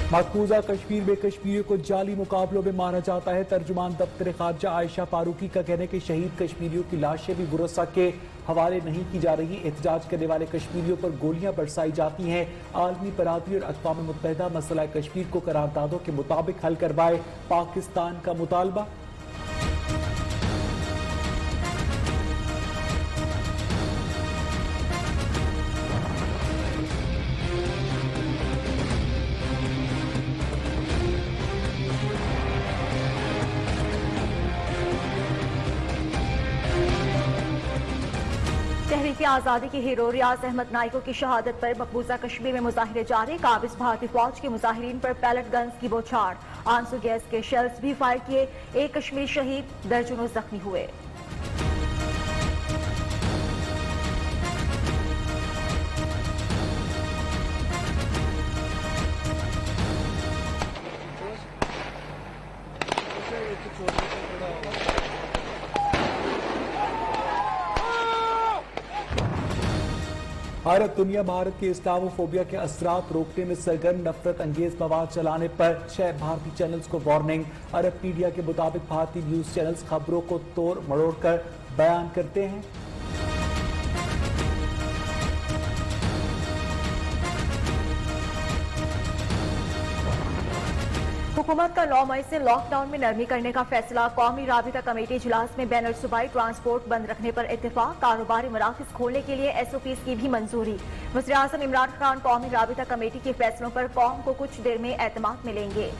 मकबूजा कश्मीर में कश्मीरियों को जाली मुकाबलों में मारा जाता है। तर्जुमान दफ्तर खारजा आयशा फारूकी का कहना है कि शहीद कश्मीरियों की लाशें भी गुरसा के हवाले नहीं की जा रही। एहतजाज करने वाले कश्मीरियों पर गोलियां बरसाई जाती हैं। आलमी बरादरी और अक़वाम मुत्तहिदा मसला कश्मीर को करारदादों के मुताबिक हल करवाए, पाकिस्तान का मुतालबा। तहरीक आज़ादी के हीरो रियाज अहमद नाइको की शहादत पर मकबूजा कश्मीर में मुजाहिरे जारी। काबिज भारतीय फौज के मुजाहिरीन पर पैलेट गन्स की बौछार, आंसू गैस के शेल्स भी फायर किए। एक कश्मीरी शहीद, दर्जनों जख्मी हुए। भारत दुनिया भारत के इस्लामोफोबिया के असरात रोकने में सरगर्म, नफरत अंगेज मवाद चलाने पर 6 भारतीय चैनल्स को वार्निंग। अरब मीडिया के मुताबिक भारतीय न्यूज चैनल्स खबरों को तोड़ मरोड़ कर बयान करते हैं। हुकूमत का 9 मई से लॉकडाउन में नरमी करने का फैसला। कौमी राबिता कमेटी इजलास में बैनर सूबाई ट्रांसपोर्ट बंद रखने पर इत्तेफाक। कारोबारी मराकज़ खोलने के लिए SOPs की भी मंजूरी। वज़ीर आज़म इमरान खान कौमी राबिता कमेटी के फैसलों पर कौम को कुछ देर में एतमाद मिलेंगे।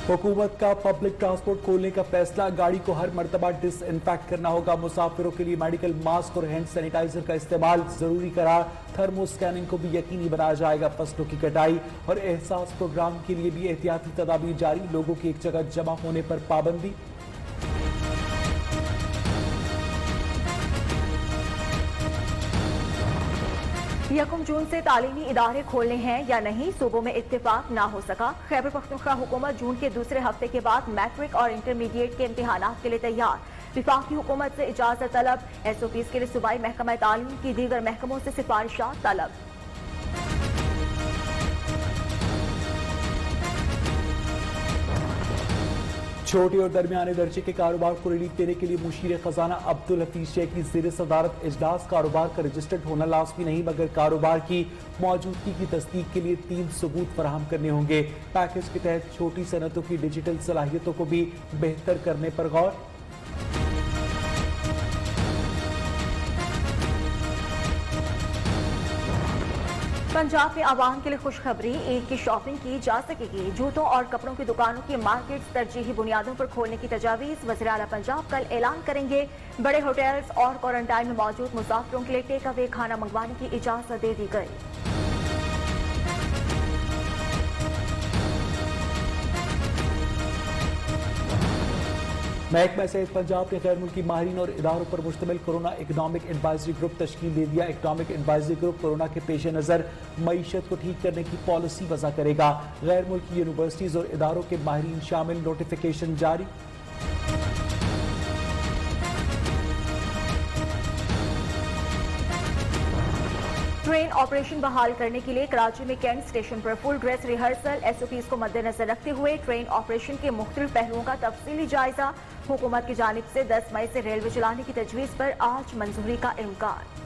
हुकूमत का पब्लिक ट्रांसपोर्ट खोलने का फैसला। गाड़ी को हर मरतबा डिसइंफेक्ट करना होगा। मुसाफिरों के लिए मेडिकल मास्क और हैंड सैनिटाइजर का इस्तेमाल जरूरी करार। थर्मो स्कैनिंग को भी यकीनी बनाया जाएगा। फसलों की कटाई और एहसास प्रोग्राम के लिए भी एहतियाती तदाबीर जारी। लोगों की एक जगह जमा होने पर पाबंदी। यकम जून से तालीमी इदारे खोलने हैं या नहीं, सूबों में इत्तेफाक ना हो सका। खैबर पख्तूनख्वा हुकूमत जून के दूसरे हफ्ते के बाद मैट्रिक और इंटरमीडिएट के इम्तिहानात के लिए तैयार। विफाकी हुकूमत से इजाजत तलब। SOPs के लिए सूबाई महकमा तालीम की दीगर महकमों से सिफारिशात तलब। छोटे और दरमियाने दर्जे के कारोबार को रिलीफ देने के लिए मुशीर खजाना अब्दुल हफीज शेख की ज़ेर सदारत इजलास। कारोबार का रजिस्टर्ड होना लाजमी नहीं, मगर कारोबार की मौजूदगी की तस्दीक के लिए 3 सबूत फराहम करने होंगे। पैकेज के तहत छोटी सनतों की डिजिटल सलाहियतों को भी बेहतर करने पर गौर। पंजाब में आवाम के लिए खुशखबरी, ईद की शॉपिंग की जा सकेगी। जूतों और कपड़ों की दुकानों की मार्केट्स तरजीही बुनियादों पर खोलने की तजावीज़। वज़ीर आला पंजाब कल ऐलान करेंगे। बड़े होटल्स और क्वारंटाइन में मौजूद मुसाफिरों के लिए टेक अवे खाना मंगवाने की इजाजत दे दी गई। महकमा सेहत पंजाब ने गैर मुल्की माहिरीन और इदारों पर मुश्तमिल कोरोना इकनॉमिक एडवाइजरी ग्रुप तश्कील दे दिया। इकनॉमिक एडवाइजरी ग्रुप कोरोना के पेश नज़र मईशत को ठीक करने की पॉलिसी वज़ा करेगा। गैर मुल्की यूनिवर्सिटीज़ और इदारों के माहिरीन शामिल, नोटिफिकेशन जारी। ट्रेन ऑपरेशन बहाल करने के लिए कराची में कैंट स्टेशन पर फुल ड्रेस रिहर्सल। SOPs को मद्देनजर रखते हुए ट्रेन ऑपरेशन के मुख्तलिफ पहलुओं का तफसीली जायजा। हुकूमत की जानिब से 10 मई से रेलवे चलाने की तजवीज़ पर आज मंजूरी का इम्कान।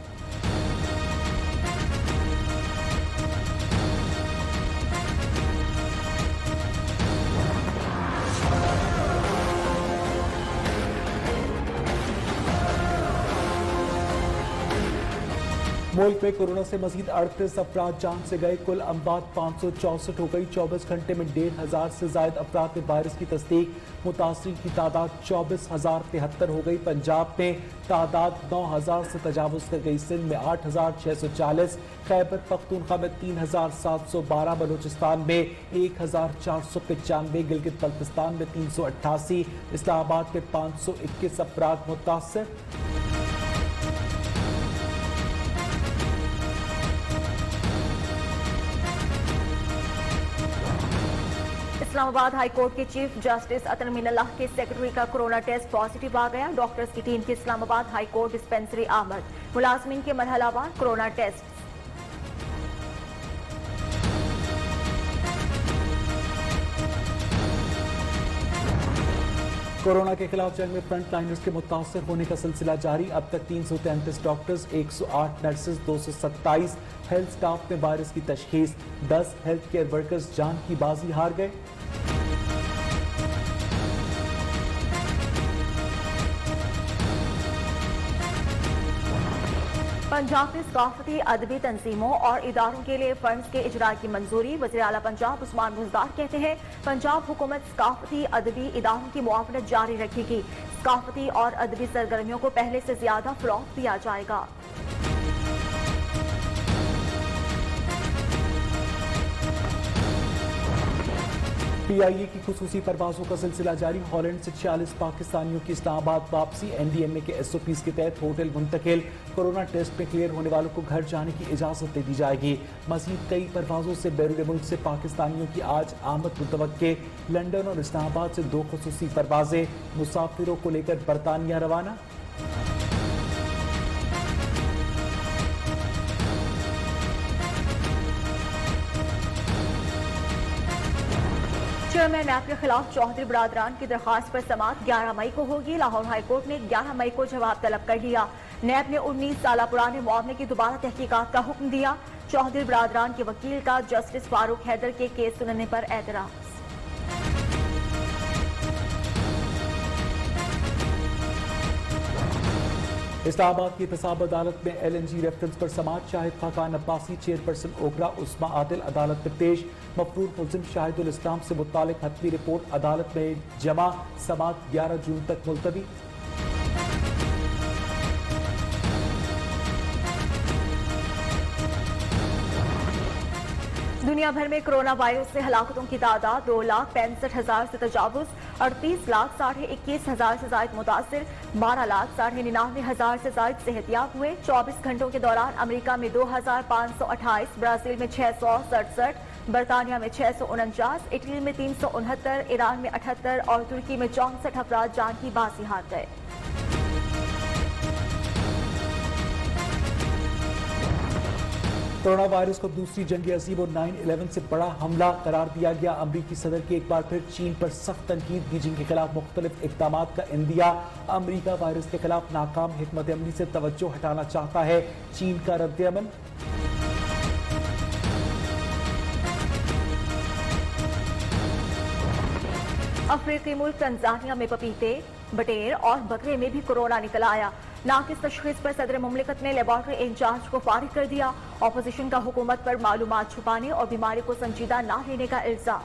मुल्क में कोरोना से मजीद 38 अफराद जान से गए। कुल अमवात 564 हो गई। 24 घंटे में 1500 से ज्यादा अफराद में वायरस की तस्दीक। मुतासरीन की तादाद 24,073 हो गई। पंजाब में तादाद 9,000 से तजावुज कर गई। सिंध में 8,640, खैबर पख्तूनख्वा में 3,712, बलूचिस्तान में 1,495, गिलगित बल्तिस्तान में 388, इस्लामाबाद में 521 अफराद मुतासर। इस्लामाबाद हाई कोर्ट के चीफ जस्टिस अतर मीनल्लाह के सेक्रेटरी का कोरोना टेस्ट पॉजिटिव आ गया। डॉक्टर्स की टीम की इस्लामाबाद हाई कोर्ट डिस्पेंसरी आमद, मुलाजमीन के मरहलावार कोरोना टेस्ट। कोरोना के खिलाफ जंग में फ्रंट लाइनर्स के मुतासर होने का सिलसिला जारी। अब तक 333 डॉक्टर्स, 108 नर्सेज, 227 हेल्थ स्टाफ में वायरस की तशखीस, 10 हेल्थ केयर वर्कर्स जान की बाजी हार गए। पंजाब में सकाफती अदबी तंजीमों और इदारों के लिए फंड्स के इजरा की मंजूरी। वज़ीर आला पंजाब उस्मान बुज़दार कहते हैं, पंजाब हुकूमत सकाफती अदबी इदारों की मुआवनत जारी रखेगी। सकाफती और अदबी सरगर्मियों को पहले से ज्यादा फ़रोग़ दिया जाएगा। PIA की खुसूसी परवाजों का सिलसिला जारी। हॉलैंड से 46 पाकिस्तानियों की इस्लामाबाद वापसी। NDMA के SOPs के तहत होटल मुंतकिल। कोरोना टेस्ट में क्लियर होने वालों को घर जाने की इजाजत दे दी जाएगी। मजीद कई परवाजों से बैरून मुल्क से पाकिस्तानियों की आज आमद मुतवक्के। लंदन और इस्लामाबाद से 2 खुसूसी परवाजें। मुसाफिरों को लेकर बरतानिया रवाना। चेयरमैन नैब के खिलाफ चौधरी बरादरान की दरखास्त पर समाअत 11 मई को होगी। लाहौर हाई कोर्ट ने 11 मई को जवाब तलब कर लिया। नैब ने 19 साल पुराने मामले की दोबारा तहकीकात का हुक्म दिया। चौधरी बरादरान के वकील का जस्टिस फारूक हैदर के केस सुनने पर एतराज। इस्लामाबाद की एहतसाब अदालत में LNG रेफरेंस पर समाअत। शाहिद खाकान अब्बासी, चेयरपर्सन ओगरा उस्मा आदिल अदालत में पेश। मफरूर मुल्जिम शाहिदुल इस्लाम से मुतालिक हतमी रिपोर्ट अदालत में जमा। समाअत 11 जून तक मुलतवी। दुनिया भर में कोरोना वायरस से हलाकतों की तादाद 2,65,000 से तजावुज। 38,21,000 से जायद मुतासिर। 12,99,000 से जायद सेहतियाब हुए। 24 घंटों के दौरान अमेरिका में 2,528, ब्राजील में 667, बरतानिया में 649, इटली में 369, ईरान में 78 और तुर्की में 64 अफराद जान की बाजी हार गए। कोरोना वायरस को दूसरी जंग अजीब और 9/11 से बड़ा हमला करार दिया गया। अमरीकी सदर की एक बार फिर चीन पर सख्त तनकीद। बीजिंग के खिलाफ मुख्तलिफ इक़दाम का इंदिया। अमरीका वायरस के खिलाफ नाकाम हिकमत अमली से तवज्जो हटाना चाहता है। चीन का रद्द-ए-अमल। अफ्रीकी मुल्क तंजानिया में पपीते, बटेर और बकरे में भी कोरोना निकल आया। नाकिस तशखीस पर सदर मुमलिकत ने लेबॉर्ट्री इंचार्ज को फारिग कर दिया। ऑपोजिशन का हुकूमत पर मालूमात छुपाने और बीमारी को संजीदा न लेने का इल्जाम।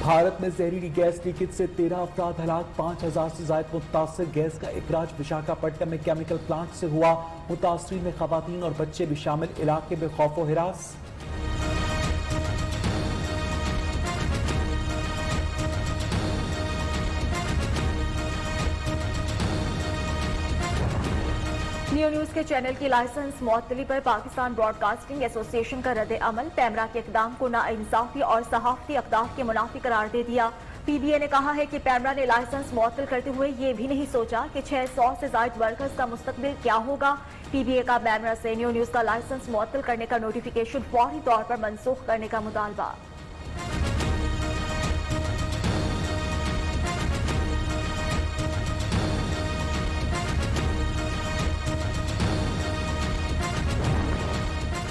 भारत में जहरीली गैस लीकेज से 13 अफराद हलाक। 5,000 से ज्यादा मुतासर। गैस का इखराज विशाखापट्टनम में केमिकल प्लांट से हुआ। मुतासरीन में खवातीन और बच्चे भी शामिल। इलाके में खौफो हिरास। न्यू न्यूज के चैनल की लाइसेंस मुअत्तली पर पाकिस्तान ब्रॉडकास्टिंग एसोसिएशन का रद्द अमल। पैमरा के इक़दाम को नाइंसाफी और सहाफ़ती अक़दार के मुनाफी करार दे दिया। PBA ने कहा है कि पैमरा ने लाइसेंस मुअत्तल करते हुए ये भी नहीं सोचा कि 600 से ज़ायद वर्कर्स का मुस्तकबिल क्या होगा। PBA का पैमरा से न्यू न्यूज का लाइसेंस मुअत्तल करने का नोटिफिकेशन फौरी तौर पर मनसूख करने का मुतालबा।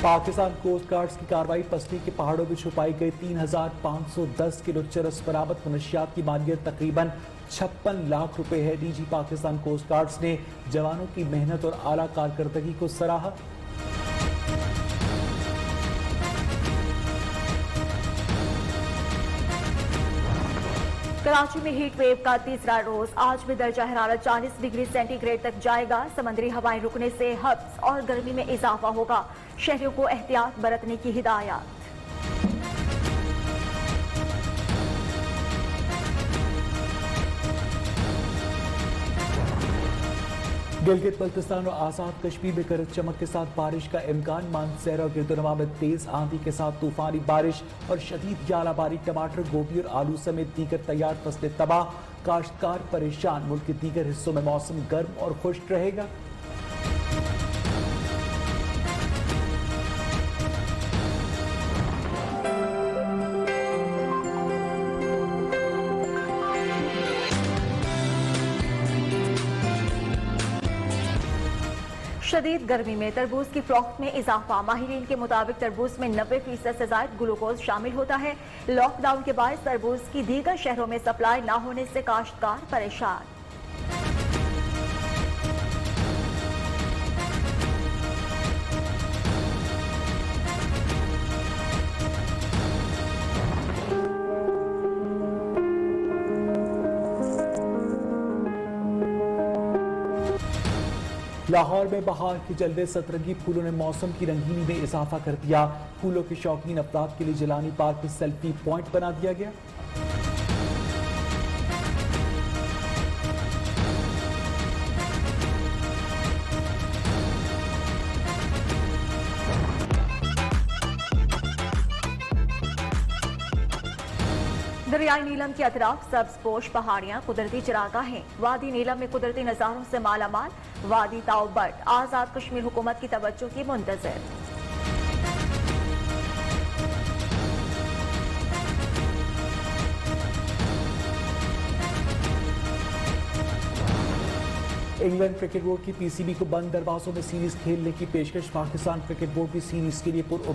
पाकिस्तान कोस्ट गार्ड्स की कार्रवाई। पसरी के पहाड़ों में छुपाई गई 3,510 किलो चरस बरामद। मुनशियात की मालियत तकरीबन 56 लाख रुपए है। DG पाकिस्तान कोस्ट गार्ड्स ने जवानों की मेहनत और आला कारकर्दगी को सराहा। कराची में हीट वेव का तीसरा रोज। आज भी दर्जा हरारत 40 डिग्री सेंटीग्रेड तक जाएगा। समुद्री हवाएं रुकने से हब्स और गर्मी में इजाफा होगा। शहरियों को एहतियात बरतने की हिदायत। गिलगित बल्तिस्तान और आजाद कश्मीर में गरज चमक के साथ बारिश का इम्कान। मानसैर और गिरदोनवा में तेज आंधी के साथ तूफानी बारिश और शदीद यालाबारी। टमाटर, गोभी और आलू समेत दीगर तैयार फसलें तबाह, काश्तकार परेशान। मुल्क के दीगर हिस्सों में मौसम गर्म और खुश्क रहेगा। शदीद गर्मी में तरबूज की फरोख्त में इजाफा। माहिरीन के मुताबिक तरबूज में 90% से ज्यादा ग्लूकोज शामिल होता है। लॉकडाउन के बाद तरबूज की दीगर शहरों में सप्लाई न होने से काश्तकार परेशान। लाहौर में बहार के जलवे सतरंगी फूलों ने मौसम की रंगीनी में इजाफा कर दिया। फूलों के शौकीन अफराद के लिए जिलानी पार्क में सेल्फी पॉइंट बना दिया गया। दरियाई नीलम के अतराफ सब्जपोश पहाड़ियां, कुदरती चरागाहें। वादी नीलम में कुदरती नजारों से मालामाल। वादी ताओबट आजाद कश्मीर हुकूमत की तवज्जो की मुंतज़िर। इंग्लैंड क्रिकेट बोर्ड की पीसीबी को बंद दरवाजों में सीरीज खेलने की पेशकश। पाकिस्तान क्रिकेट बोर्ड भी सीरीज के लिए